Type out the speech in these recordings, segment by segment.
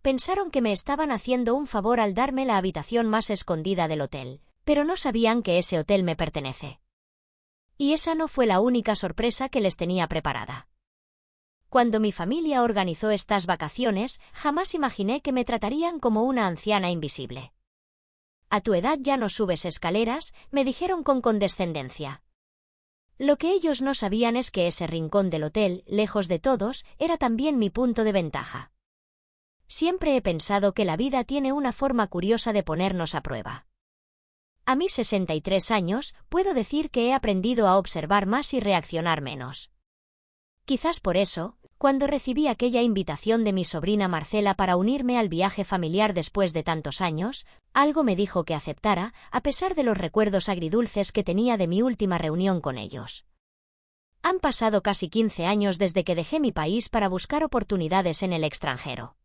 pensaron que me estaban haciendo un favor al darme la habitación más escondida del hotel, pero no sabían que ese hotel me pertenece. Y esa no fue la única sorpresa que les tenía preparada. Cuando mi familia organizó estas vacaciones, jamás imaginé que me tratarían como una anciana invisible. «A tu edad ya no subes escaleras», me dijeron con condescendencia. Lo que ellos no sabían es que ese rincón del hotel, lejos de todos, era también mi punto de ventaja. Siempre he pensado que la vida tiene una forma curiosa de ponernos a prueba. A mis 63 años, puedo decir que he aprendido a observar más y reaccionar menos. Quizás por eso, cuando recibí aquella invitación de mi sobrina Marcela para unirme al viaje familiar después de tantos años, algo me dijo que aceptara, a pesar de los recuerdos agridulces que tenía de mi última reunión con ellos. Han pasado casi 15 años desde que dejé mi país para buscar oportunidades en el extranjero.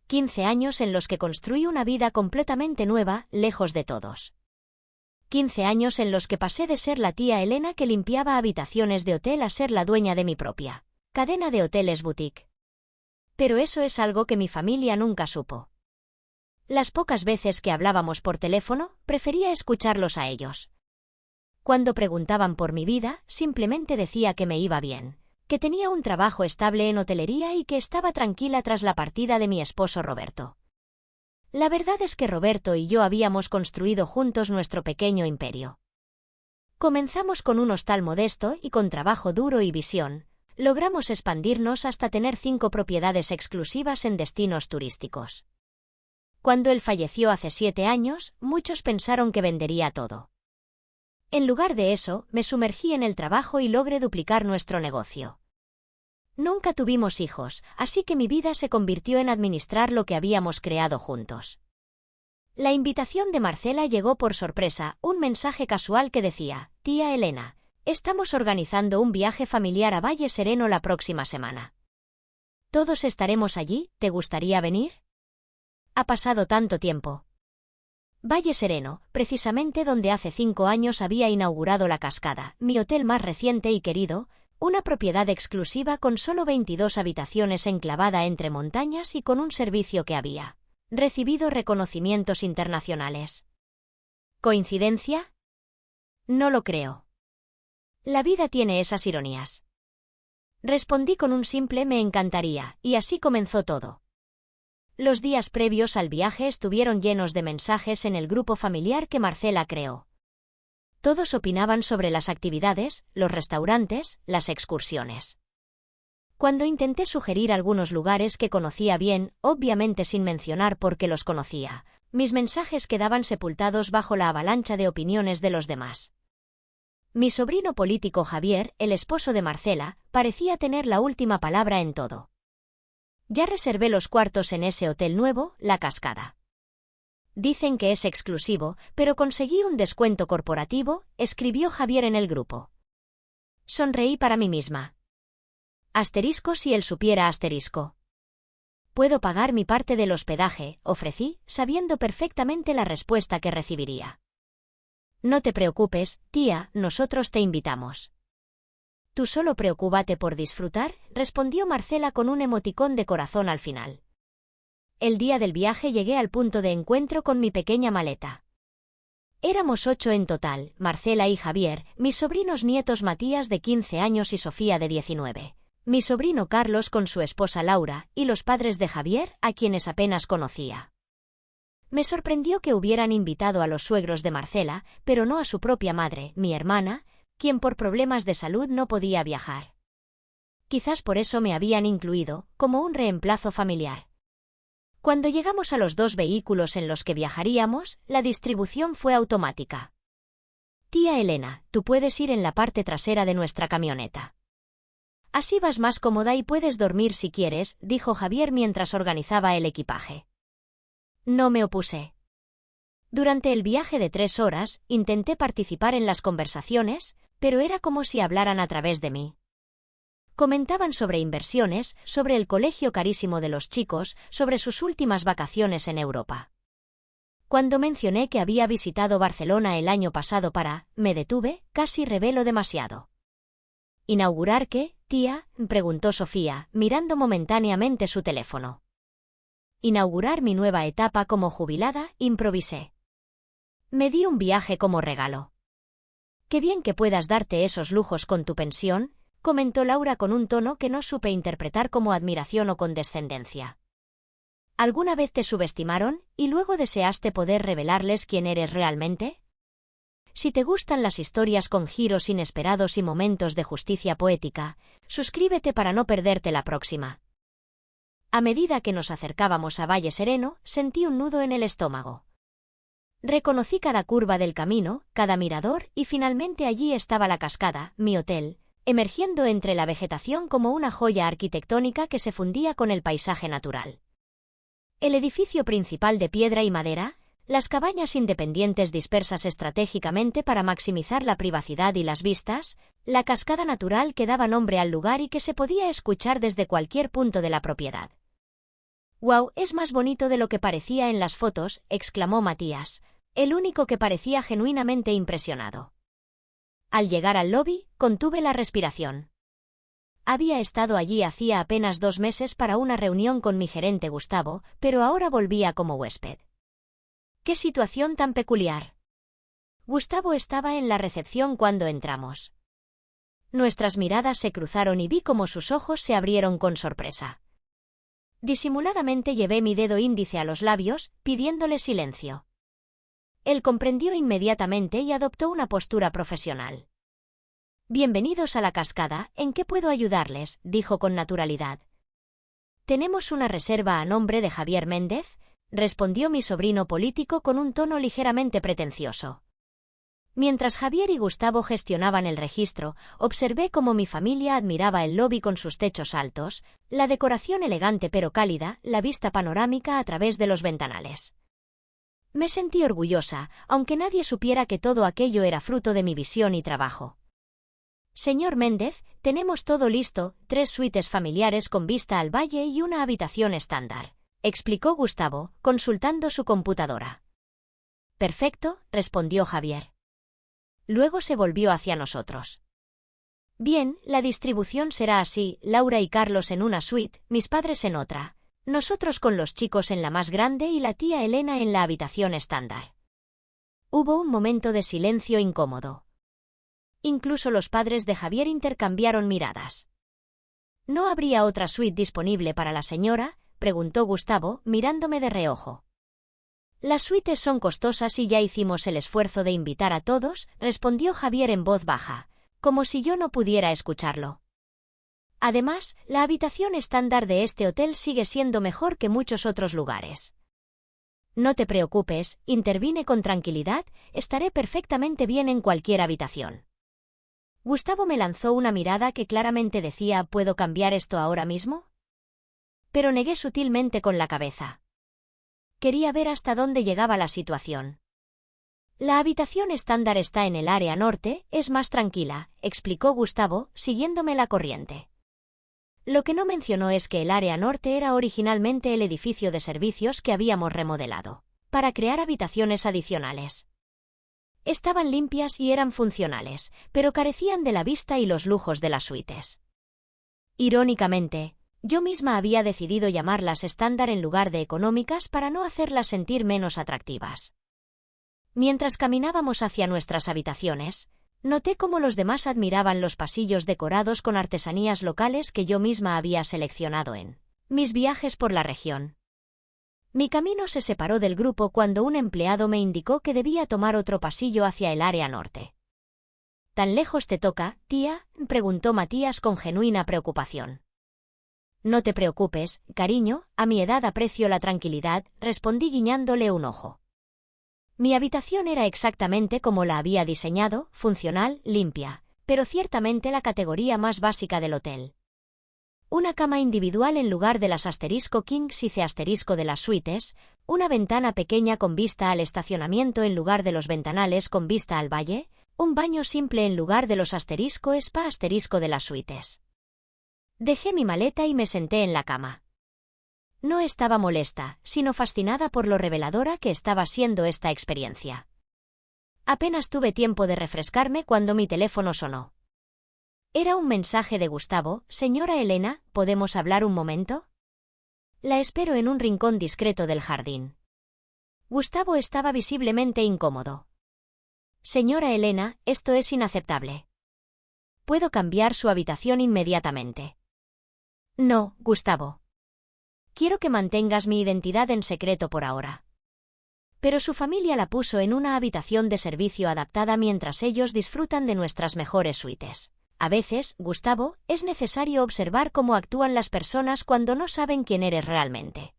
15 años en los que construí una vida completamente nueva, lejos de todos. 15 años en los que pasé de ser la tía Elena que limpiaba habitaciones de hotel a ser la dueña de mi propia cadena de hoteles boutique. Pero eso es algo que mi familia nunca supo. Las pocas veces que hablábamos por teléfono, prefería escucharlos a ellos. Cuando preguntaban por mi vida, simplemente decía que me iba bien, que tenía un trabajo estable en hotelería y que estaba tranquila tras la partida de mi esposo Roberto. La verdad es que Roberto y yo habíamos construido juntos nuestro pequeño imperio. Comenzamos con un hostal modesto y con trabajo duro y visión. Logramos expandirnos hasta tener 5 propiedades exclusivas en destinos turísticos. Cuando él falleció hace 7 años, muchos pensaron que vendería todo. En lugar de eso, me sumergí en el trabajo y logré duplicar nuestro negocio. Nunca tuvimos hijos, así que mi vida se convirtió en administrar lo que habíamos creado juntos. La invitación de Marcela llegó por sorpresa, un mensaje casual que decía: «Tía Elena, estamos organizando un viaje familiar a Valle Sereno la próxima semana. Todos estaremos allí, ¿te gustaría venir?» Ha pasado tanto tiempo. Valle Sereno, precisamente donde hace 5 años había inaugurado La Cascada, mi hotel más reciente y querido, una propiedad exclusiva con solo 22 habitaciones enclavada entre montañas y con un servicio que había recibido reconocimientos internacionales. ¿Coincidencia? No lo creo. La vida tiene esas ironías. Respondí con un simple «me encantaría», y así comenzó todo. Los días previos al viaje estuvieron llenos de mensajes en el grupo familiar que Marcela creó. Todos opinaban sobre las actividades, los restaurantes, las excursiones. Cuando intenté sugerir algunos lugares que conocía bien, obviamente sin mencionar por qué los conocía, mis mensajes quedaban sepultados bajo la avalancha de opiniones de los demás. Mi sobrino político Javier, el esposo de Marcela, parecía tener la última palabra en todo. «Ya reservé los cuartos en ese hotel nuevo, La Cascada. Dicen que es exclusivo, pero conseguí un descuento corporativo», escribió Javier en el grupo. Sonreí para mí misma. Asterisco si él supiera asterisco. «Puedo pagar mi parte del hospedaje», ofrecí, sabiendo perfectamente la respuesta que recibiría. «No te preocupes, tía, nosotros te invitamos». «Tú solo preocúpate por disfrutar», respondió Marcela con un emoticón de corazón al final. El día del viaje llegué al punto de encuentro con mi pequeña maleta. Éramos 8 en total, Marcela y Javier, mis sobrinos nietos Matías de 15 años y Sofía de 19, mi sobrino Carlos con su esposa Laura, y los padres de Javier, a quienes apenas conocía. Me sorprendió que hubieran invitado a los suegros de Marcela, pero no a su propia madre, mi hermana, quien por problemas de salud no podía viajar. Quizás por eso me habían incluido, como un reemplazo familiar. Cuando llegamos a los 2 vehículos en los que viajaríamos, la distribución fue automática. «Tía Elena, tú puedes ir en la parte trasera de nuestra camioneta. Así vas más cómoda y puedes dormir si quieres», dijo Javier mientras organizaba el equipaje. No me opuse. Durante el viaje de 3 horas, intenté participar en las conversaciones, pero era como si hablaran a través de mí. Comentaban sobre inversiones, sobre el colegio carísimo de los chicos, sobre sus últimas vacaciones en Europa. Cuando mencioné que había visitado Barcelona el año pasado me detuve, casi revelo demasiado. «¿Inaugurar qué, tía?», preguntó Sofía, mirando momentáneamente su teléfono. Inaugurar mi nueva etapa como jubilada, improvisé. Me di un viaje como regalo. Qué bien que puedas darte esos lujos con tu pensión, comentó Laura con un tono que no supe interpretar como admiración o condescendencia. ¿Alguna vez te subestimaron y luego deseaste poder revelarles quién eres realmente? Si te gustan las historias con giros inesperados y momentos de justicia poética, suscríbete para no perderte la próxima. A medida que nos acercábamos a Valle Sereno, sentí un nudo en el estómago. Reconocí cada curva del camino, cada mirador, y finalmente allí estaba la cascada, mi hotel, emergiendo entre la vegetación como una joya arquitectónica que se fundía con el paisaje natural. El edificio principal de piedra y madera, las cabañas independientes dispersas estratégicamente para maximizar la privacidad y las vistas, la cascada natural que daba nombre al lugar y que se podía escuchar desde cualquier punto de la propiedad. «¡Guau! Es más bonito de lo que parecía en las fotos», exclamó Matías, el único que parecía genuinamente impresionado. Al llegar al lobby, contuve la respiración. Había estado allí hacía apenas 2 meses para una reunión con mi gerente Gustavo, pero ahora volvía como huésped. ¡Qué situación tan peculiar! Gustavo estaba en la recepción cuando entramos. Nuestras miradas se cruzaron y vi cómo sus ojos se abrieron con sorpresa. Disimuladamente llevé mi dedo índice a los labios, pidiéndole silencio. Él comprendió inmediatamente y adoptó una postura profesional. «Bienvenidos a la cascada, ¿en qué puedo ayudarles?», dijo con naturalidad. «Tenemos una reserva a nombre de Javier Méndez», respondió mi sobrino político con un tono ligeramente pretencioso. Mientras Javier y Gustavo gestionaban el registro, observé cómo mi familia admiraba el lobby con sus techos altos, la decoración elegante pero cálida, la vista panorámica a través de los ventanales. Me sentí orgullosa, aunque nadie supiera que todo aquello era fruto de mi visión y trabajo. «Señor Méndez, tenemos todo listo, 3 suites familiares con vista al valle y una habitación estándar», explicó Gustavo, consultando su computadora. «Perfecto», respondió Javier. Luego se volvió hacia nosotros. «Bien, la distribución será así, Laura y Carlos en una suite, mis padres en otra, nosotros con los chicos en la más grande y la tía Elena en la habitación estándar». Hubo un momento de silencio incómodo. Incluso los padres de Javier intercambiaron miradas. «¿No habría otra suite disponible para la señora?», preguntó Gustavo, mirándome de reojo. «Las suites son costosas y ya hicimos el esfuerzo de invitar a todos», respondió Javier en voz baja, como si yo no pudiera escucharlo. «Además, la habitación estándar de este hotel sigue siendo mejor que muchos otros lugares». «No te preocupes», intervine con tranquilidad, «estaré perfectamente bien en cualquier habitación». Gustavo me lanzó una mirada que claramente decía «¿Puedo cambiar esto ahora mismo?». Pero negué sutilmente con la cabeza. Quería ver hasta dónde llegaba la situación. «La habitación estándar está en el área norte, es más tranquila», explicó Gustavo, siguiéndome la corriente. Lo que no mencionó es que el área norte era originalmente el edificio de servicios que habíamos remodelado, para crear habitaciones adicionales. Estaban limpias y eran funcionales, pero carecían de la vista y los lujos de las suites. Irónicamente, yo misma había decidido llamarlas estándar en lugar de económicas para no hacerlas sentir menos atractivas. Mientras caminábamos hacia nuestras habitaciones, noté cómo los demás admiraban los pasillos decorados con artesanías locales que yo misma había seleccionado en mis viajes por la región. Mi camino se separó del grupo cuando un empleado me indicó que debía tomar otro pasillo hacia el área norte. «¿Tan lejos te toca, tía?», preguntó Matías con genuina preocupación. «No te preocupes, cariño, a mi edad aprecio la tranquilidad», respondí guiñándole un ojo. Mi habitación era exactamente como la había diseñado, funcional, limpia, pero ciertamente la categoría más básica del hotel. Una cama individual en lugar de las *kings y C* de las suites, una ventana pequeña con vista al estacionamiento en lugar de los ventanales con vista al valle, un baño simple en lugar de los *spa* de las suites. Dejé mi maleta y me senté en la cama. No estaba molesta, sino fascinada por lo reveladora que estaba siendo esta experiencia. Apenas tuve tiempo de refrescarme cuando mi teléfono sonó. Era un mensaje de Gustavo. «Señora Elena, ¿podemos hablar un momento?». La espero en un rincón discreto del jardín. Gustavo estaba visiblemente incómodo. Señora Elena, esto es inaceptable. Puedo cambiar su habitación inmediatamente. No, Gustavo. Quiero que mantengas mi identidad en secreto por ahora. Pero su familia la puso en una habitación de servicio adaptada mientras ellos disfrutan de nuestras mejores suites. A veces, Gustavo, es necesario observar cómo actúan las personas cuando no saben quién eres realmente.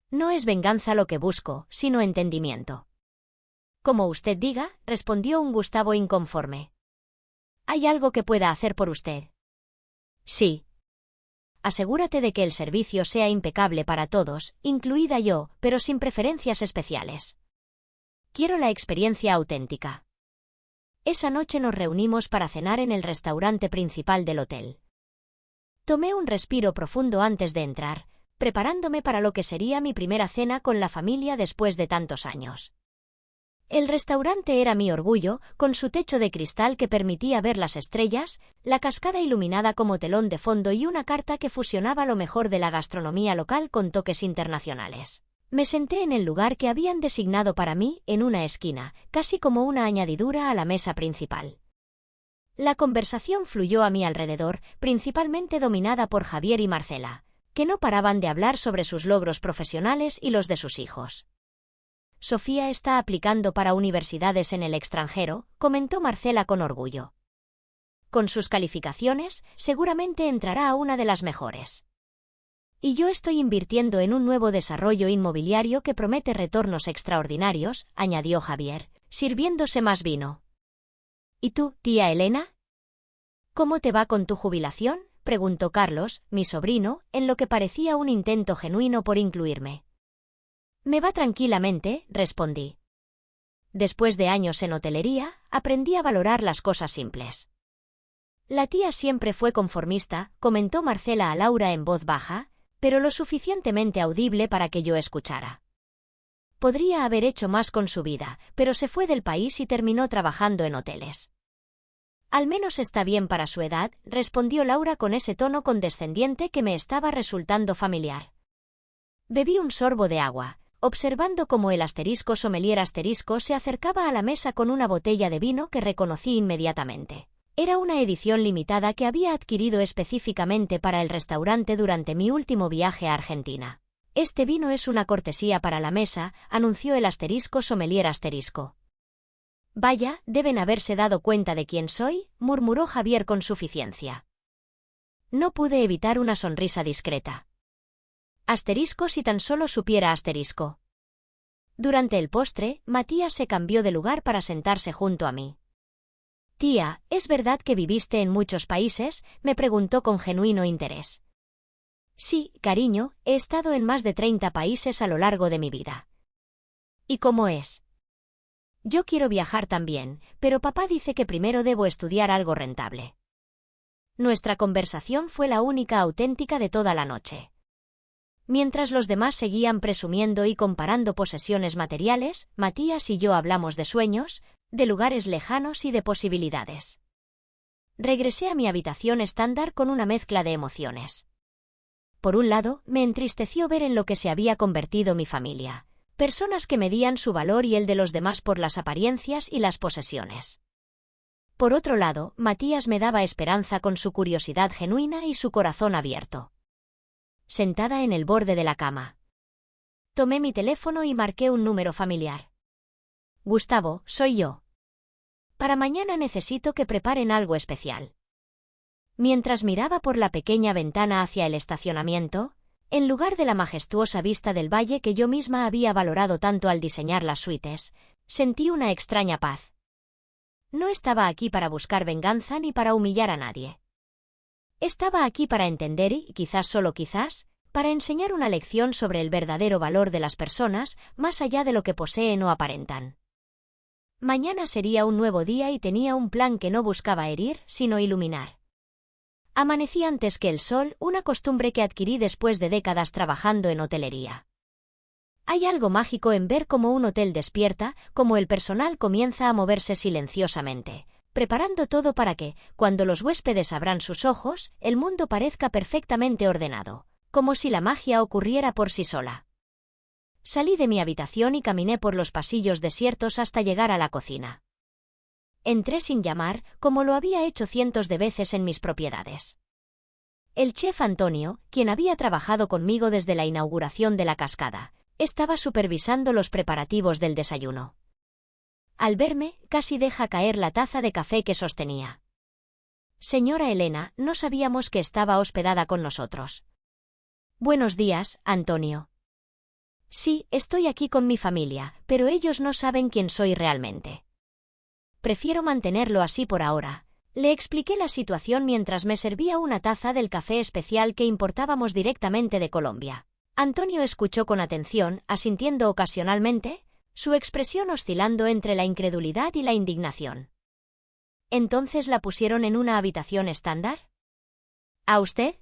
No es venganza lo que busco, sino entendimiento. Como usted diga, respondió un Gustavo inconforme. ¿Hay algo que pueda hacer por usted? Sí. Asegúrate de que el servicio sea impecable para todos, incluida yo, pero sin preferencias especiales. Quiero la experiencia auténtica. Esa noche nos reunimos para cenar en el restaurante principal del hotel. Tomé un respiro profundo antes de entrar, preparándome para lo que sería mi primera cena con la familia después de tantos años. El restaurante era mi orgullo, con su techo de cristal que permitía ver las estrellas, la cascada iluminada como telón de fondo y una carta que fusionaba lo mejor de la gastronomía local con toques internacionales. Me senté en el lugar que habían designado para mí, en una esquina, casi como una añadidura a la mesa principal. La conversación fluyó a mi alrededor, principalmente dominada por Javier y Marcela, que no paraban de hablar sobre sus logros profesionales y los de sus hijos. Sofía está aplicando para universidades en el extranjero, comentó Marcela con orgullo. Con sus calificaciones, seguramente entrará a una de las mejores. Y yo estoy invirtiendo en un nuevo desarrollo inmobiliario que promete retornos extraordinarios, añadió Javier, sirviéndose más vino. ¿Y tú, tía Elena? ¿Cómo te va con tu jubilación?, preguntó Carlos, mi sobrino, en lo que parecía un intento genuino por incluirme. Me va tranquilamente, respondí. Después de años en hotelería, aprendí a valorar las cosas simples. La tía siempre fue conformista, comentó Marcela a Laura en voz baja, pero lo suficientemente audible para que yo escuchara. Podría haber hecho más con su vida, pero se fue del país y terminó trabajando en hoteles. Al menos está bien para su edad, respondió Laura con ese tono condescendiente que me estaba resultando familiar. Bebí un sorbo de agua, observando cómo el sommelier se acercaba a la mesa con una botella de vino que reconocí inmediatamente. Era una edición limitada que había adquirido específicamente para el restaurante durante mi último viaje a Argentina. Este vino es una cortesía para la mesa, anunció el sommelier. Vaya, deben haberse dado cuenta de quién soy, murmuró Javier con suficiencia. No pude evitar una sonrisa discreta. Si tan solo supiera . Durante el postre, Matías se cambió de lugar para sentarse junto a mí. Tía, ¿es verdad que viviste en muchos países?, me preguntó con genuino interés. Sí, cariño, he estado en más de 30 países a lo largo de mi vida. ¿Y cómo es? Yo quiero viajar también, pero papá dice que primero debo estudiar algo rentable. Nuestra conversación fue la única auténtica de toda la noche. Mientras los demás seguían presumiendo y comparando posesiones materiales, Matías y yo hablamos de sueños, de lugares lejanos y de posibilidades. Regresé a mi habitación estándar con una mezcla de emociones. Por un lado, me entristeció ver en lo que se había convertido mi familia, personas que medían su valor y el de los demás por las apariencias y las posesiones. Por otro lado, Matías me daba esperanza con su curiosidad genuina y su corazón abierto. Sentada en el borde de la cama. Tomé mi teléfono y marqué un número familiar. Gustavo, soy yo. Para mañana necesito que preparen algo especial. Mientras miraba por la pequeña ventana hacia el estacionamiento, en lugar de la majestuosa vista del valle que yo misma había valorado tanto al diseñar las suites, sentí una extraña paz. No estaba aquí para buscar venganza ni para humillar a nadie. Estaba aquí para entender y, quizás solo quizás, para enseñar una lección sobre el verdadero valor de las personas, más allá de lo que poseen o aparentan. Mañana sería un nuevo día y tenía un plan que no buscaba herir, sino iluminar. Amanecí antes que el sol, una costumbre que adquirí después de décadas trabajando en hotelería. Hay algo mágico en ver cómo un hotel despierta, cómo el personal comienza a moverse silenciosamente, preparando todo para que, cuando los huéspedes abran sus ojos, el mundo parezca perfectamente ordenado, como si la magia ocurriera por sí sola. Salí de mi habitación y caminé por los pasillos desiertos hasta llegar a la cocina. Entré sin llamar, como lo había hecho cientos de veces en mis propiedades. El chef Antonio, quien había trabajado conmigo desde la inauguración de la cascada, estaba supervisando los preparativos del desayuno. Al verme, casi deja caer la taza de café que sostenía. Señora Elena, no sabíamos que estaba hospedada con nosotros. Buenos días, Antonio. Sí, estoy aquí con mi familia, pero ellos no saben quién soy realmente. Prefiero mantenerlo así por ahora. Le expliqué la situación mientras me servía una taza del café especial que importábamos directamente de Colombia. Antonio escuchó con atención, asintiendo ocasionalmente, su expresión oscilando entre la incredulidad y la indignación. ¿Entonces la pusieron en una habitación estándar? ¿A usted?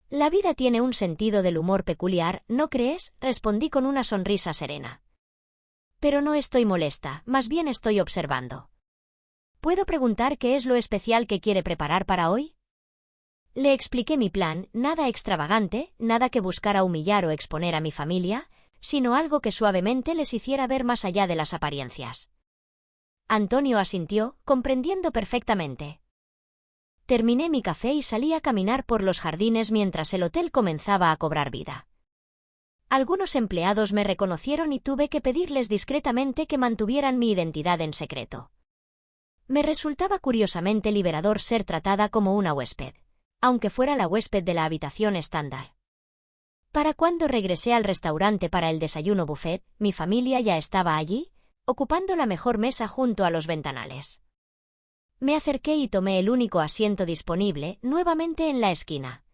La vida tiene un sentido del humor peculiar, ¿no crees?, respondí con una sonrisa serena. Pero no estoy molesta, más bien estoy observando. ¿Puedo preguntar qué es lo especial que quiere preparar para hoy? Le expliqué mi plan, nada extravagante, nada que buscara humillar o exponer a mi familia, sino algo que suavemente les hiciera ver más allá de las apariencias. Antonio asintió, comprendiendo perfectamente. Terminé mi café y salí a caminar por los jardines mientras el hotel comenzaba a cobrar vida. Algunos empleados me reconocieron y tuve que pedirles discretamente que mantuvieran mi identidad en secreto. Me resultaba curiosamente liberador ser tratada como una huésped, aunque fuera la huésped de la habitación estándar. Para cuando regresé al restaurante para el desayuno buffet, mi familia ya estaba allí, ocupando la mejor mesa junto a los ventanales. Me acerqué y tomé el único asiento disponible, nuevamente en la esquina.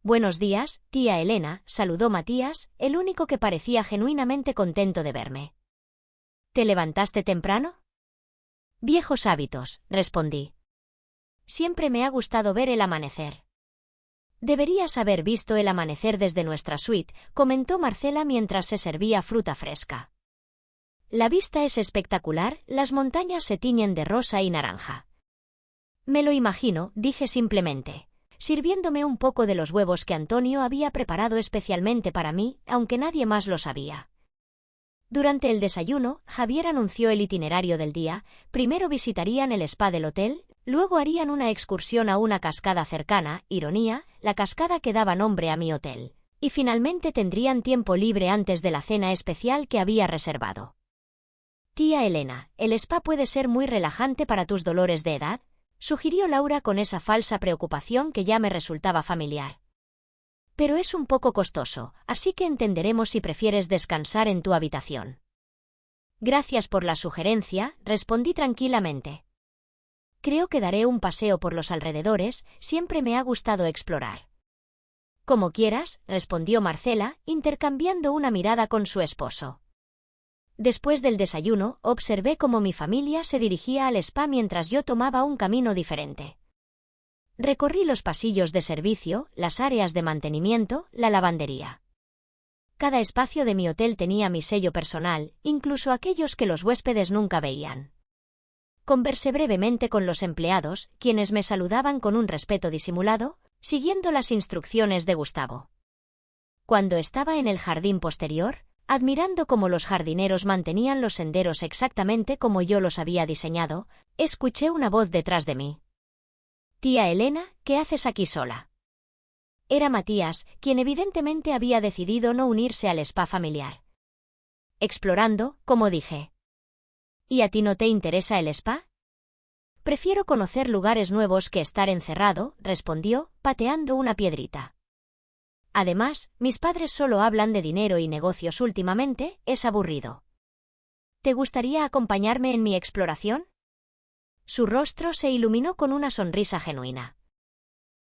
Buenos días, tía Elena, saludó Matías, el único que parecía genuinamente contento de verme. ¿Te levantaste temprano? Viejos hábitos, respondí. Siempre me ha gustado ver el amanecer. Deberías haber visto el amanecer desde nuestra suite, comentó Marcela mientras se servía fruta fresca. La vista es espectacular, las montañas se tiñen de rosa y naranja. Me lo imagino, dije simplemente, sirviéndome un poco de los huevos que Antonio había preparado especialmente para mí, aunque nadie más lo sabía. Durante el desayuno, Javier anunció el itinerario del día. Primero visitarían el spa del hotel, luego harían una excursión a una cascada cercana, ironía, la cascada que daba nombre a mi hotel, y finalmente tendrían tiempo libre antes de la cena especial que había reservado. Tía Elena, ¿el spa puede ser muy relajante para tus dolores de edad?, sugirió Laura con esa falsa preocupación que ya me resultaba familiar. Pero es un poco costoso, así que entenderemos si prefieres descansar en tu habitación. Gracias por la sugerencia, respondí tranquilamente. Creo que daré un paseo por los alrededores, siempre me ha gustado explorar. Como quieras, respondió Marcela, intercambiando una mirada con su esposo. Después del desayuno, observé cómo mi familia se dirigía al spa mientras yo tomaba un camino diferente. Recorrí los pasillos de servicio, las áreas de mantenimiento, la lavandería. Cada espacio de mi hotel tenía mi sello personal, incluso aquellos que los huéspedes nunca veían. Conversé brevemente con los empleados, quienes me saludaban con un respeto disimulado, siguiendo las instrucciones de Gustavo. Cuando estaba en el jardín posterior, admirando cómo los jardineros mantenían los senderos exactamente como yo los había diseñado, escuché una voz detrás de mí. «Tía Elena, ¿qué haces aquí sola?» Era Matías, quien evidentemente había decidido no unirse al spa familiar. Explorando, como dije. ¿Y a ti no te interesa el spa? Prefiero conocer lugares nuevos que estar encerrado, respondió, pateando una piedrita. Además, mis padres solo hablan de dinero y negocios últimamente, es aburrido. ¿Te gustaría acompañarme en mi exploración? Su rostro se iluminó con una sonrisa genuina.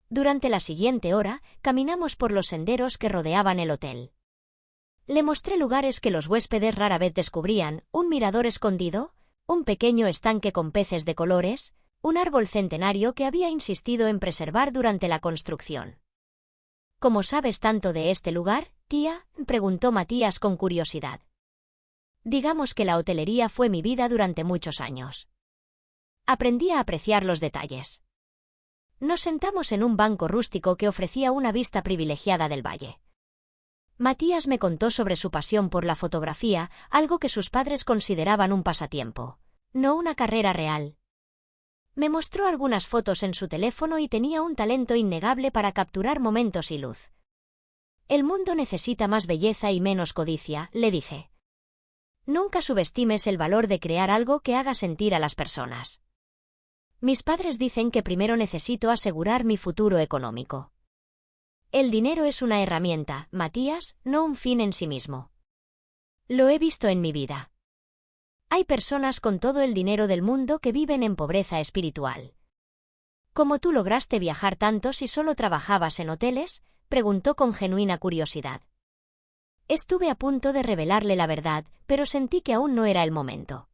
Durante la siguiente hora, caminamos por los senderos que rodeaban el hotel. Le mostré lugares que los huéspedes rara vez descubrían, un mirador escondido, un pequeño estanque con peces de colores, un árbol centenario que había insistido en preservar durante la construcción. ¿Cómo sabes tanto de este lugar, tía?, preguntó Matías con curiosidad. Digamos que la hotelería fue mi vida durante muchos años. Aprendí a apreciar los detalles. Nos sentamos en un banco rústico que ofrecía una vista privilegiada del valle. Matías me contó sobre su pasión por la fotografía, algo que sus padres consideraban un pasatiempo, no una carrera real. Me mostró algunas fotos en su teléfono y tenía un talento innegable para capturar momentos y luz. El mundo necesita más belleza y menos codicia, le dije. Nunca subestimes el valor de crear algo que haga sentir a las personas. Mis padres dicen que primero necesito asegurar mi futuro económico. El dinero es una herramienta, Matías, no un fin en sí mismo. Lo he visto en mi vida. Hay personas con todo el dinero del mundo que viven en pobreza espiritual. ¿Cómo tú lograste viajar tanto si solo trabajabas en hoteles?, preguntó con genuina curiosidad. Estuve a punto de revelarle la verdad, pero sentí que aún no era el momento.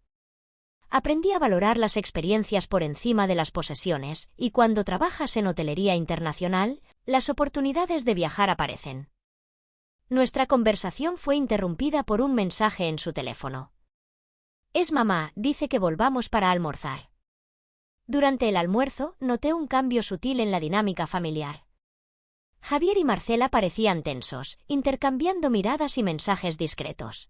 Aprendí a valorar las experiencias por encima de las posesiones, y cuando trabajas en hotelería internacional, las oportunidades de viajar aparecen. Nuestra conversación fue interrumpida por un mensaje en su teléfono. Es mamá, dice que volvamos para almorzar. Durante el almuerzo, noté un cambio sutil en la dinámica familiar. Javier y Marcela parecían tensos, intercambiando miradas y mensajes discretos.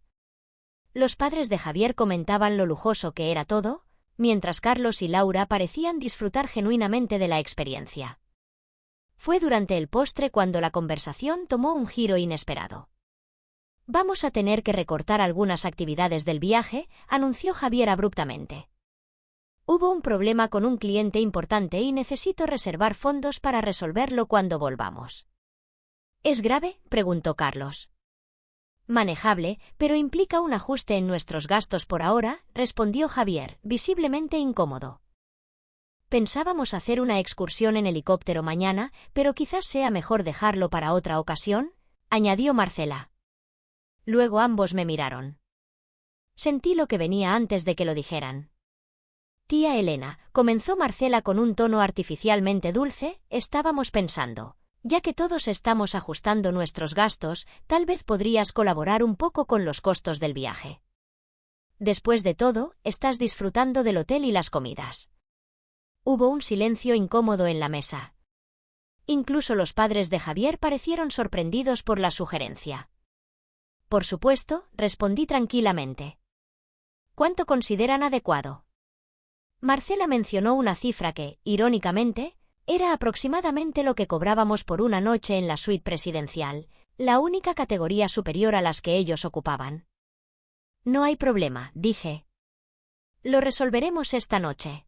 Los padres de Javier comentaban lo lujoso que era todo, mientras Carlos y Laura parecían disfrutar genuinamente de la experiencia. Fue durante el postre cuando la conversación tomó un giro inesperado. Vamos a tener que recortar algunas actividades del viaje, anunció Javier abruptamente. Hubo un problema con un cliente importante y necesito reservar fondos para resolverlo cuando volvamos. ¿Es grave?, preguntó Carlos. Manejable, pero implica un ajuste en nuestros gastos por ahora, respondió Javier, visiblemente incómodo. Pensábamos hacer una excursión en helicóptero mañana, pero quizás sea mejor dejarlo para otra ocasión, añadió Marcela. Luego ambos me miraron. Sentí lo que venía antes de que lo dijeran. Tía Elena, comenzó Marcela con un tono artificialmente dulce, estábamos pensando. Ya que todos estamos ajustando nuestros gastos, tal vez podrías colaborar un poco con los costos del viaje. Después de todo, estás disfrutando del hotel y las comidas. Hubo un silencio incómodo en la mesa. Incluso los padres de Javier parecieron sorprendidos por la sugerencia. Por supuesto, respondí tranquilamente. ¿Cuánto consideran adecuado? Marcela mencionó una cifra que, irónicamente, era aproximadamente lo que cobrábamos por una noche en la suite presidencial, la única categoría superior a las que ellos ocupaban. No hay problema, dije. Lo resolveremos esta noche.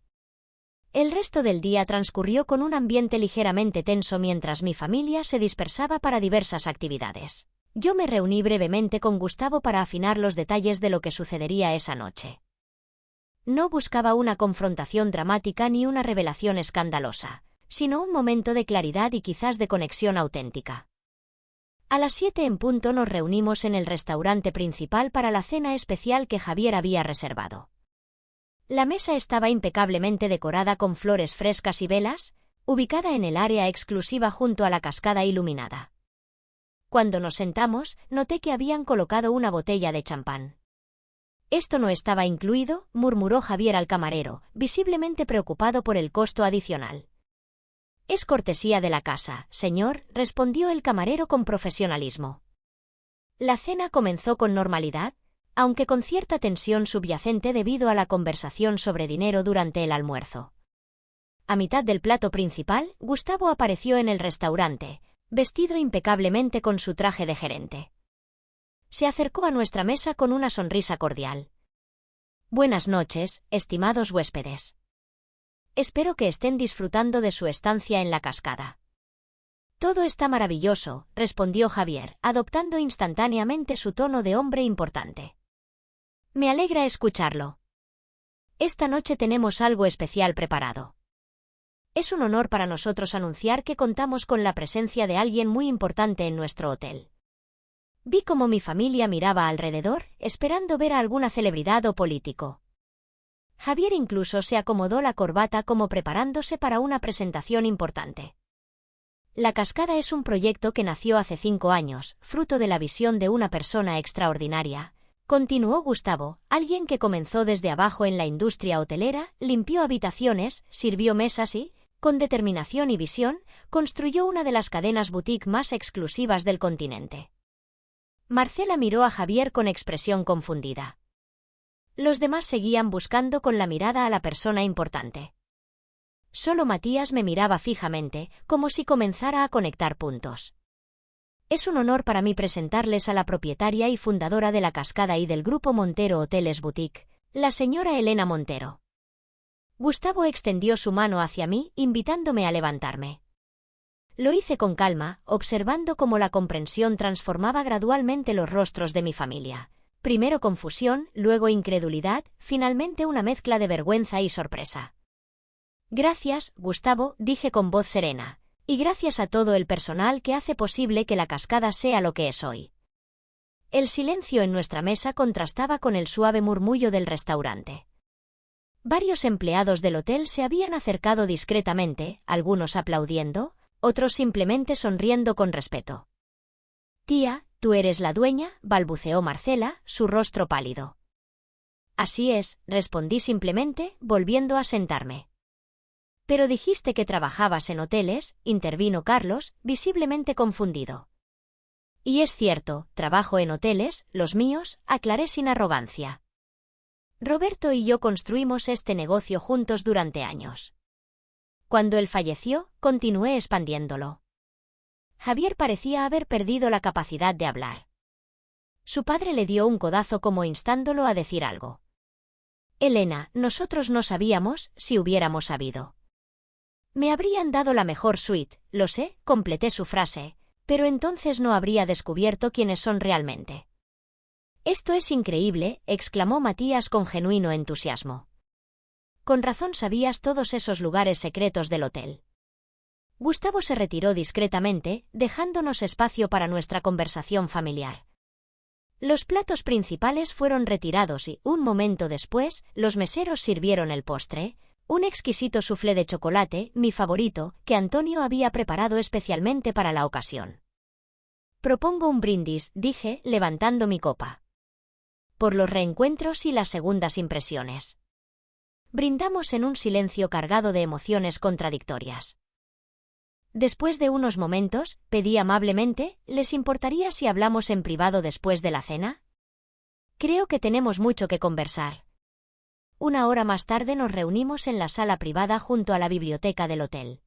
El resto del día transcurrió con un ambiente ligeramente tenso mientras mi familia se dispersaba para diversas actividades. Yo me reuní brevemente con Gustavo para afinar los detalles de lo que sucedería esa noche. No buscaba una confrontación dramática ni una revelación escandalosa, sino un momento de claridad y quizás de conexión auténtica. A las 7 en punto nos reunimos en el restaurante principal para la cena especial que Javier había reservado. La mesa estaba impecablemente decorada con flores frescas y velas, ubicada en el área exclusiva junto a la cascada iluminada. Cuando nos sentamos, noté que habían colocado una botella de champán. Esto no estaba incluido, murmuró Javier al camarero, visiblemente preocupado por el costo adicional. Es cortesía de la casa, señor, respondió el camarero con profesionalismo. La cena comenzó con normalidad, aunque con cierta tensión subyacente debido a la conversación sobre dinero durante el almuerzo. A mitad del plato principal, Gustavo apareció en el restaurante, vestido impecablemente con su traje de gerente. Se acercó a nuestra mesa con una sonrisa cordial. Buenas noches, estimados huéspedes. Espero que estén disfrutando de su estancia en la cascada. Todo está maravilloso, respondió Javier, adoptando instantáneamente su tono de hombre importante. Me alegra escucharlo. Esta noche tenemos algo especial preparado. Es un honor para nosotros anunciar que contamos con la presencia de alguien muy importante en nuestro hotel. Vi cómo mi familia miraba alrededor, esperando ver a alguna celebridad o político. Javier incluso se acomodó la corbata como preparándose para una presentación importante. La cascada es un proyecto que nació hace 5 años, fruto de la visión de una persona extraordinaria. Continuó Gustavo, alguien que comenzó desde abajo en la industria hotelera, limpió habitaciones, sirvió mesas y, Con determinación y visión, construyó una de las cadenas boutique más exclusivas del continente. Marcela miró a Javier con expresión confundida. Los demás seguían buscando con la mirada a la persona importante. Solo Matías me miraba fijamente, como si comenzara a conectar puntos. Es un honor para mí presentarles a la propietaria y fundadora de La Cascada y del Grupo Montero Hoteles Boutique, la señora Elena Montero. Gustavo extendió su mano hacia mí, invitándome a levantarme. Lo hice con calma, observando cómo la comprensión transformaba gradualmente los rostros de mi familia. Primero confusión, luego incredulidad, finalmente una mezcla de vergüenza y sorpresa. Gracias, Gustavo, dije con voz serena, y gracias a todo el personal que hace posible que La Cascada sea lo que es hoy. El silencio en nuestra mesa contrastaba con el suave murmullo del restaurante. Varios empleados del hotel se habían acercado discretamente, algunos aplaudiendo, otros simplemente sonriendo con respeto. «Tía, ¿tú eres la dueña?», balbuceó Marcela, su rostro pálido. «Así es», respondí simplemente, volviendo a sentarme. «Pero dijiste que trabajabas en hoteles», intervino Carlos, visiblemente confundido. «Y es cierto, trabajo en hoteles, los míos», aclaré sin arrogancia. Roberto y yo construimos este negocio juntos durante años. Cuando él falleció, continué expandiéndolo. Javier parecía haber perdido la capacidad de hablar. Su padre le dio un codazo como instándolo a decir algo. «Elena, nosotros no sabíamos, si hubiéramos sabido. Me habrían dado la mejor suite, lo sé», completé su frase, «pero entonces no habría descubierto quiénes son realmente». «Esto es increíble», exclamó Matías con genuino entusiasmo. «Con razón sabías todos esos lugares secretos del hotel». Gustavo se retiró discretamente, dejándonos espacio para nuestra conversación familiar. Los platos principales fueron retirados y, un momento después, los meseros sirvieron el postre, un exquisito soufflé de chocolate, mi favorito, que Antonio había preparado especialmente para la ocasión. «Propongo un brindis», dije, levantando mi copa. «Por los reencuentros y las segundas impresiones». Brindamos en un silencio cargado de emociones contradictorias. Después de unos momentos, pedí amablemente, ¿les importaría si hablamos en privado después de la cena? Creo que tenemos mucho que conversar. Una hora más tarde nos reunimos en la sala privada junto a la biblioteca del hotel.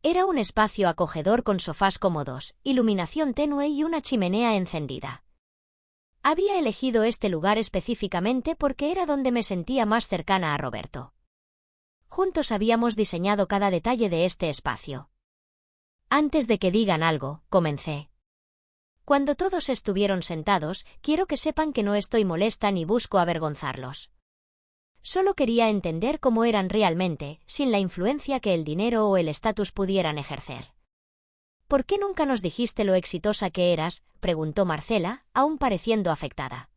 Era un espacio acogedor con sofás cómodos, iluminación tenue y una chimenea encendida. Había elegido este lugar específicamente porque era donde me sentía más cercana a Roberto. Juntos habíamos diseñado cada detalle de este espacio. «Antes de que digan algo», comencé. «Cuando todos estuvieron sentados, quiero que sepan que no estoy molesta ni busco avergonzarlos. Solo quería entender cómo eran realmente, sin la influencia que el dinero o el estatus pudieran ejercer». «¿Por qué nunca nos dijiste lo exitosa que eras?», preguntó Marcela, aún pareciendo afectada.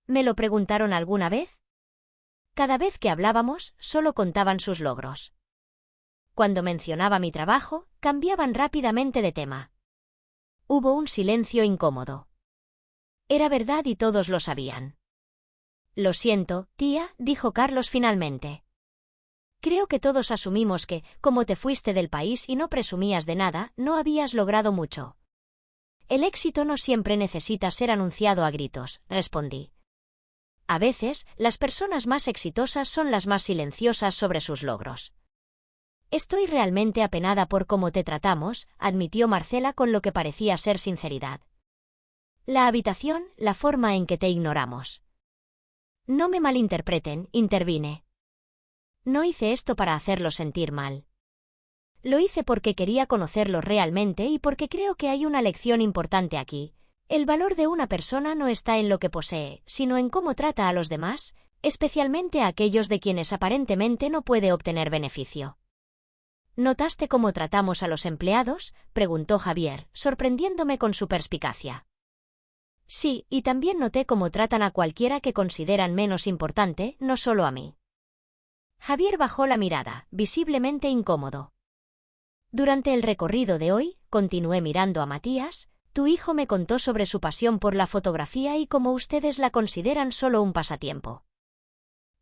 «¿Me lo preguntaron alguna vez?». Cada vez que hablábamos, solo contaban sus logros. Cuando mencionaba mi trabajo, cambiaban rápidamente de tema. Hubo un silencio incómodo. Era verdad y todos lo sabían. «Lo siento, tía», dijo Carlos finalmente. «Creo que todos asumimos que, como te fuiste del país y no presumías de nada, no habías logrado mucho». «El éxito no siempre necesita ser anunciado a gritos», respondí. «A veces, las personas más exitosas son las más silenciosas sobre sus logros». «Estoy realmente apenada por cómo te tratamos», admitió Marcela con lo que parecía ser sinceridad. «La habitación, la forma en que te ignoramos». «No me malinterpreten», intervine. «No hice esto para hacerlos sentir mal. Lo hice porque quería conocerlos realmente y porque creo que hay una lección importante aquí. El valor de una persona no está en lo que posee, sino en cómo trata a los demás, especialmente a aquellos de quienes aparentemente no puede obtener beneficio». «¿Notaste cómo tratamos a los empleados?», preguntó Javier, sorprendiéndome con su perspicacia. «Sí, y también noté cómo tratan a cualquiera que consideran menos importante, no solo a mí». Javier bajó la mirada, visiblemente incómodo. «Durante el recorrido de hoy», continué mirando a Matías, «tu hijo me contó sobre su pasión por la fotografía y cómo ustedes la consideran solo un pasatiempo.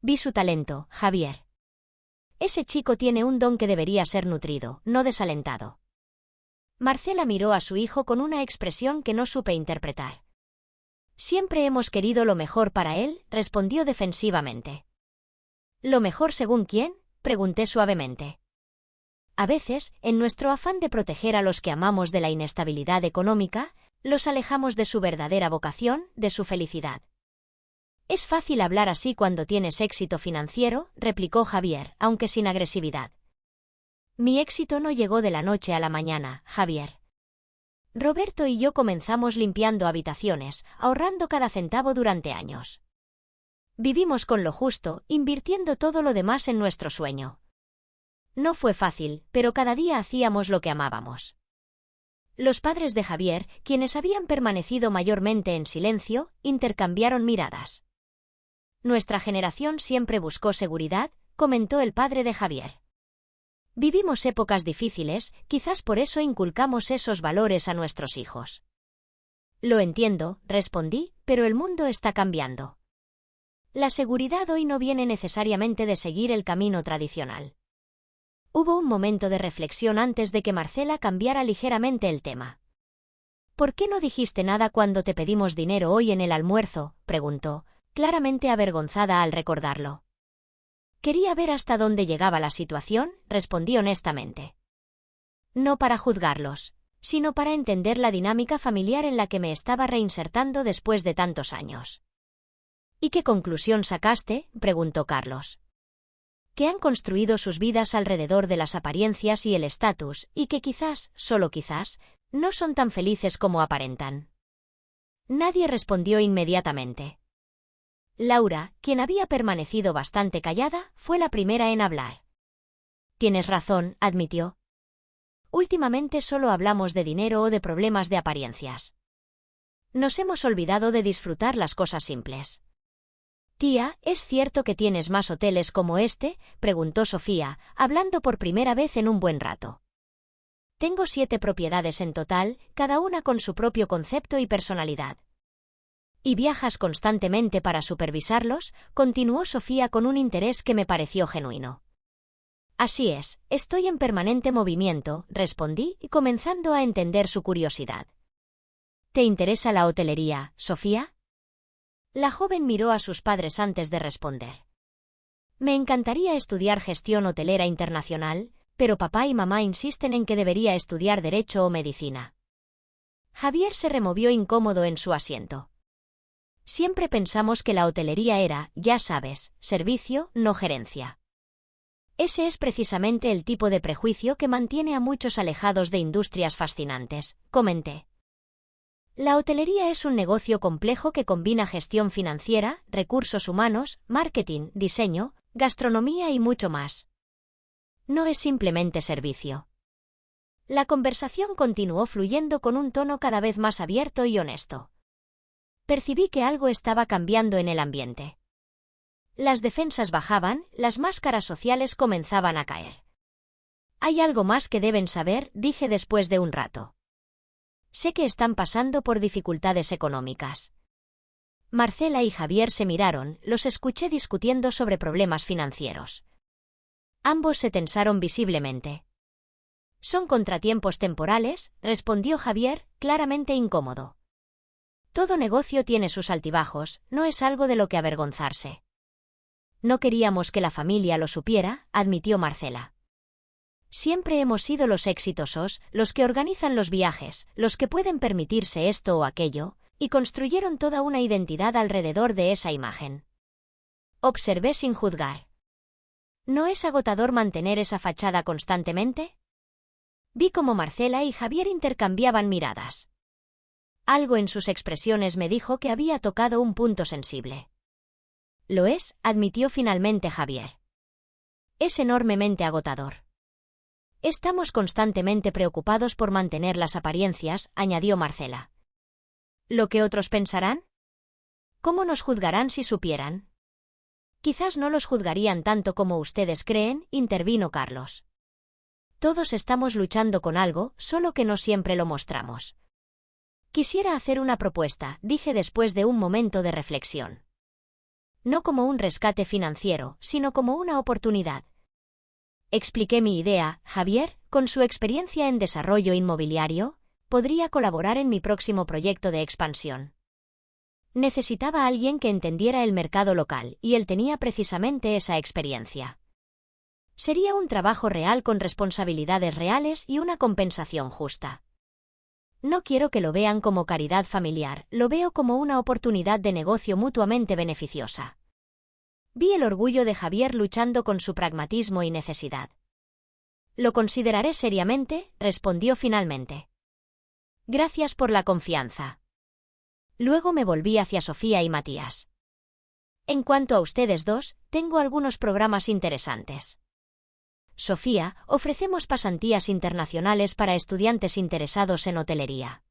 Vi su talento, Javier. Ese chico tiene un don que debería ser nutrido, no desalentado. Marcela miró a su hijo con una expresión que no supe interpretar. Siempre hemos querido lo mejor para él, respondió defensivamente. ¿Lo mejor según quién?, pregunté suavemente. A veces, en nuestro afán de proteger a los que amamos de la inestabilidad económica, los alejamos de su verdadera vocación, de su felicidad. Es fácil hablar así cuando tienes éxito financiero, replicó Javier, aunque sin agresividad. Mi éxito no llegó de la noche a la mañana, Javier. Roberto y yo comenzamos limpiando habitaciones, ahorrando cada centavo durante años. Vivimos con lo justo, invirtiendo todo lo demás en nuestro sueño. No fue fácil, pero cada día hacíamos lo que amábamos. Los padres de Javier, quienes habían permanecido mayormente en silencio, intercambiaron miradas. Nuestra generación siempre buscó seguridad, comentó el padre de Javier. Vivimos épocas difíciles, quizás por eso inculcamos esos valores a nuestros hijos. Lo entiendo, respondí, pero el mundo está cambiando. La seguridad hoy no viene necesariamente de seguir el camino tradicional. Hubo un momento de reflexión antes de que Marcela cambiara ligeramente el tema. ¿Por qué no dijiste nada cuando te pedimos dinero hoy en el almuerzo?, preguntó, claramente avergonzada al recordarlo. Quería ver hasta dónde llegaba la situación, respondí honestamente. No para juzgarlos, sino para entender la dinámica familiar en la que me estaba reinsertando después de tantos años. ¿Y qué conclusión sacaste?, preguntó Carlos. Que han construido sus vidas alrededor de las apariencias y el estatus, y que quizás, solo quizás, no son tan felices como aparentan. Nadie respondió inmediatamente. Laura, quien había permanecido bastante callada, fue la primera en hablar. Tienes razón, admitió. Últimamente solo hablamos de dinero o de problemas de apariencias. Nos hemos olvidado de disfrutar las cosas simples. Tía, ¿es cierto que tienes más hoteles como este?, preguntó Sofía, hablando por primera vez en un buen rato. Tengo 7 propiedades en total, cada una con su propio concepto y personalidad. ¿Y viajas constantemente para supervisarlos?, continuó Sofía con un interés que me pareció genuino. Así es, estoy en permanente movimiento, respondí, comenzando a entender su curiosidad. ¿Te interesa la hotelería, Sofía? La joven miró a sus padres antes de responder. Me encantaría estudiar gestión hotelera internacional, pero papá y mamá insisten en que debería estudiar derecho o medicina. Javier se removió incómodo en su asiento. Siempre pensamos que la hotelería era, ya sabes, servicio, no gerencia. Ese es precisamente el tipo de prejuicio que mantiene a muchos alejados de industrias fascinantes, comenté. La hotelería es un negocio complejo que combina gestión financiera, recursos humanos, marketing, diseño, gastronomía y mucho más. No es simplemente servicio. La conversación continuó fluyendo con un tono cada vez más abierto y honesto. Percibí que algo estaba cambiando en el ambiente. Las defensas bajaban, las máscaras sociales comenzaban a caer. Hay algo más que deben saber, dije después de un rato. Sé que están pasando por dificultades económicas. Marcela y Javier se miraron, los escuché discutiendo sobre problemas financieros. Ambos se tensaron visiblemente. Son contratiempos temporales, respondió Javier, claramente incómodo. Todo negocio tiene sus altibajos, no es algo de lo que avergonzarse. No queríamos que la familia lo supiera, admitió Marcela. Siempre hemos sido los exitosos, los que organizan los viajes, los que pueden permitirse esto o aquello, y construyeron toda una identidad alrededor de esa imagen. Observé sin juzgar. ¿No es agotador mantener esa fachada constantemente? Vi cómo Marcela y Javier intercambiaban miradas. Algo en sus expresiones me dijo que había tocado un punto sensible. Lo es, admitió finalmente Javier. Es enormemente agotador. Estamos constantemente preocupados por mantener las apariencias, añadió Marcela. ¿Lo que otros pensarán? ¿Cómo nos juzgarán si supieran? Quizás no los juzgarían tanto como ustedes creen, intervino Carlos. Todos estamos luchando con algo, solo que no siempre lo mostramos. Quisiera hacer una propuesta, dije después de un momento de reflexión. No como un rescate financiero, sino como una oportunidad. Expliqué mi idea. Javier, con su experiencia en desarrollo inmobiliario, podría colaborar en mi próximo proyecto de expansión. Necesitaba a alguien que entendiera el mercado local, y él tenía precisamente esa experiencia. Sería un trabajo real con responsabilidades reales y una compensación justa. No quiero que lo vean como caridad familiar, lo veo como una oportunidad de negocio mutuamente beneficiosa. Vi el orgullo de Javier luchando con su pragmatismo y necesidad. Lo consideraré seriamente, respondió finalmente. Gracias por la confianza. Luego me volví hacia Sofía y Matías. En cuanto a ustedes dos, tengo algunos programas interesantes. Sofía, ofrecemos pasantías internacionales para estudiantes interesados en hotelería.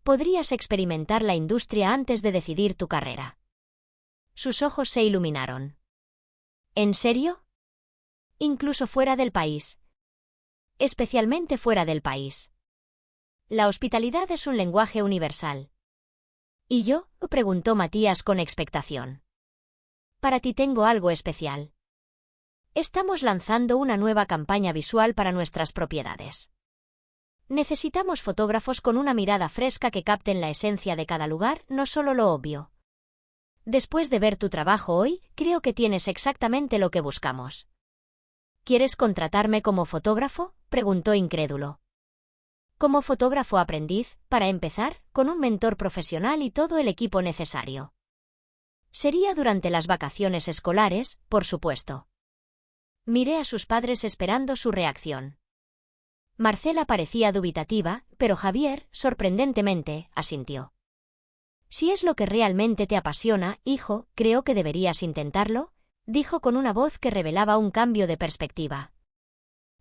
Podrías experimentar la industria antes de decidir tu carrera. Sus ojos se iluminaron. ¿En serio? Incluso fuera del país. Especialmente fuera del país. La hospitalidad es un lenguaje universal. ¿Y yo?, preguntó Matías con expectación. Para ti tengo algo especial. Estamos lanzando una nueva campaña visual para nuestras propiedades. Necesitamos fotógrafos con una mirada fresca que capten la esencia de cada lugar, no solo lo obvio. Después de ver tu trabajo hoy, creo que tienes exactamente lo que buscamos. ¿Quieres contratarme como fotógrafo?, preguntó incrédulo. Como fotógrafo aprendiz, para empezar, con un mentor profesional y todo el equipo necesario. Sería durante las vacaciones escolares, por supuesto. Miré a sus padres esperando su reacción. Marcela parecía dubitativa, pero Javier, sorprendentemente, asintió. Si es lo que realmente te apasiona, hijo, creo que deberías intentarlo, dijo con una voz que revelaba un cambio de perspectiva.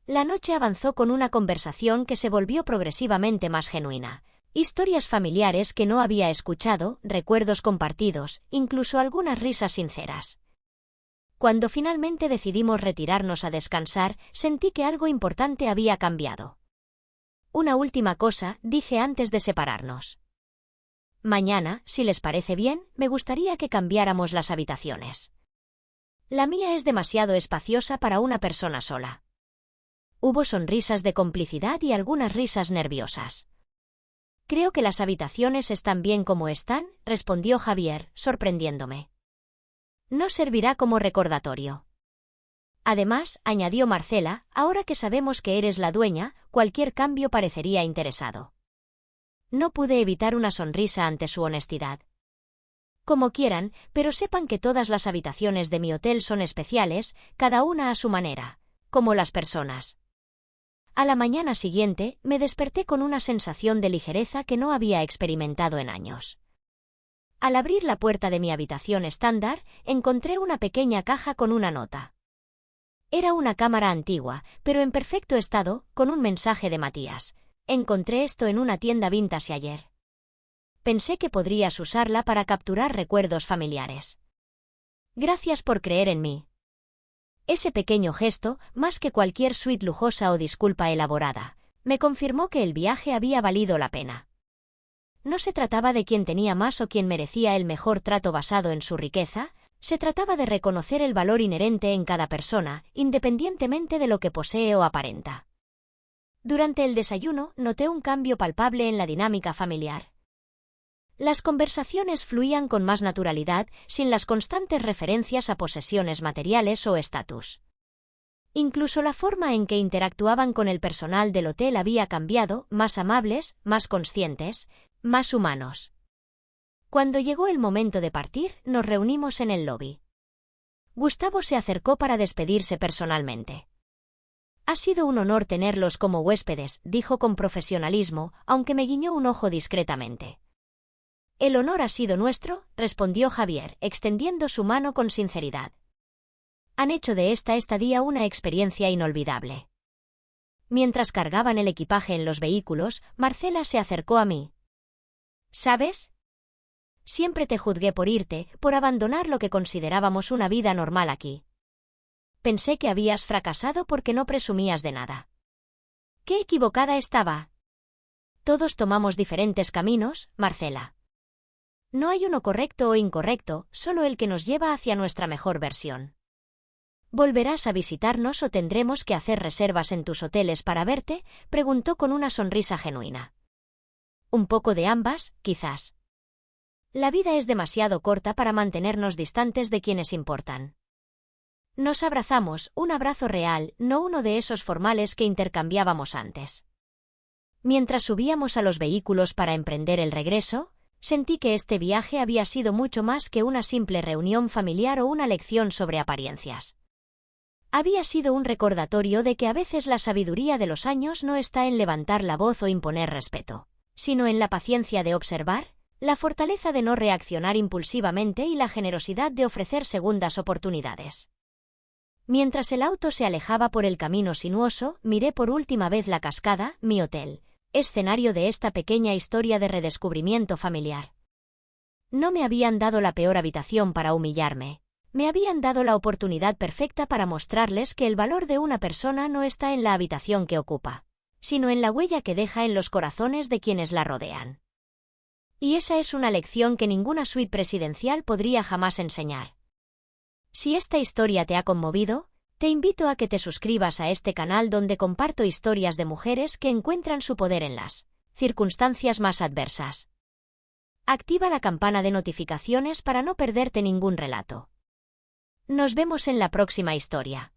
La noche avanzó con una conversación que se volvió progresivamente más genuina. Historias familiares que no había escuchado, recuerdos compartidos, incluso algunas risas sinceras. Cuando finalmente decidimos retirarnos a descansar, sentí que algo importante había cambiado. Una última cosa, dije antes de separarnos. Mañana, si les parece bien, me gustaría que cambiáramos las habitaciones. La mía es demasiado espaciosa para una persona sola. Hubo sonrisas de complicidad y algunas risas nerviosas. Creo que las habitaciones están bien como están, respondió Javier, sorprendiéndome. No servirá como recordatorio. Además, añadió Marcela, ahora que sabemos que eres la dueña, cualquier cambio parecería interesado. No pude evitar una sonrisa ante su honestidad. Como quieran, pero sepan que todas las habitaciones de mi hotel son especiales, cada una a su manera, como las personas. A la mañana siguiente, me desperté con una sensación de ligereza que no había experimentado en años. Al abrir la puerta de mi habitación estándar, encontré una pequeña caja con una nota. Era una cámara antigua, pero en perfecto estado, con un mensaje de Matías. Encontré esto en una tienda vintage ayer. Pensé que podrías usarla para capturar recuerdos familiares. Gracias por creer en mí. Ese pequeño gesto, más que cualquier suite lujosa o disculpa elaborada, me confirmó que el viaje había valido la pena. No se trataba de quién tenía más o quién merecía el mejor trato basado en su riqueza, se trataba de reconocer el valor inherente en cada persona, independientemente de lo que posee o aparenta. Durante el desayuno, noté un cambio palpable en la dinámica familiar. Las conversaciones fluían con más naturalidad, sin las constantes referencias a posesiones materiales o estatus. Incluso la forma en que interactuaban con el personal del hotel había cambiado, más amables, más conscientes, más humanos. Cuando llegó el momento de partir, nos reunimos en el lobby. Gustavo se acercó para despedirse personalmente. Ha sido un honor tenerlos como huéspedes, dijo con profesionalismo, aunque me guiñó un ojo discretamente. El honor ha sido nuestro, respondió Javier, extendiendo su mano con sinceridad. Han hecho de esta estadía una experiencia inolvidable. Mientras cargaban el equipaje en los vehículos, Marcela se acercó a mí. ¿Sabes? Siempre te juzgué por irte, por abandonar lo que considerábamos una vida normal aquí. Pensé que habías fracasado porque no presumías de nada. ¡Qué equivocada estaba! Todos tomamos diferentes caminos, Marcela. No hay uno correcto o incorrecto, solo el que nos lleva hacia nuestra mejor versión. ¿Volverás a visitarnos o tendremos que hacer reservas en tus hoteles para verte?, preguntó con una sonrisa genuina. Un poco de ambas, quizás. La vida es demasiado corta para mantenernos distantes de quienes importan. Nos abrazamos, un abrazo real, no uno de esos formales que intercambiábamos antes. Mientras subíamos a los vehículos para emprender el regreso, sentí que este viaje había sido mucho más que una simple reunión familiar o una lección sobre apariencias. Había sido un recordatorio de que a veces la sabiduría de los años no está en levantar la voz o imponer respeto, sino en la paciencia de observar, la fortaleza de no reaccionar impulsivamente y la generosidad de ofrecer segundas oportunidades. Mientras el auto se alejaba por el camino sinuoso, miré por última vez la cascada, mi hotel, escenario de esta pequeña historia de redescubrimiento familiar. No me habían dado la peor habitación para humillarme. Me habían dado la oportunidad perfecta para mostrarles que el valor de una persona no está en la habitación que ocupa, sino en la huella que deja en los corazones de quienes la rodean. Y esa es una lección que ninguna suite presidencial podría jamás enseñar. Si esta historia te ha conmovido, te invito a que te suscribas a este canal donde comparto historias de mujeres que encuentran su poder en las circunstancias más adversas. Activa la campana de notificaciones para no perderte ningún relato. Nos vemos en la próxima historia.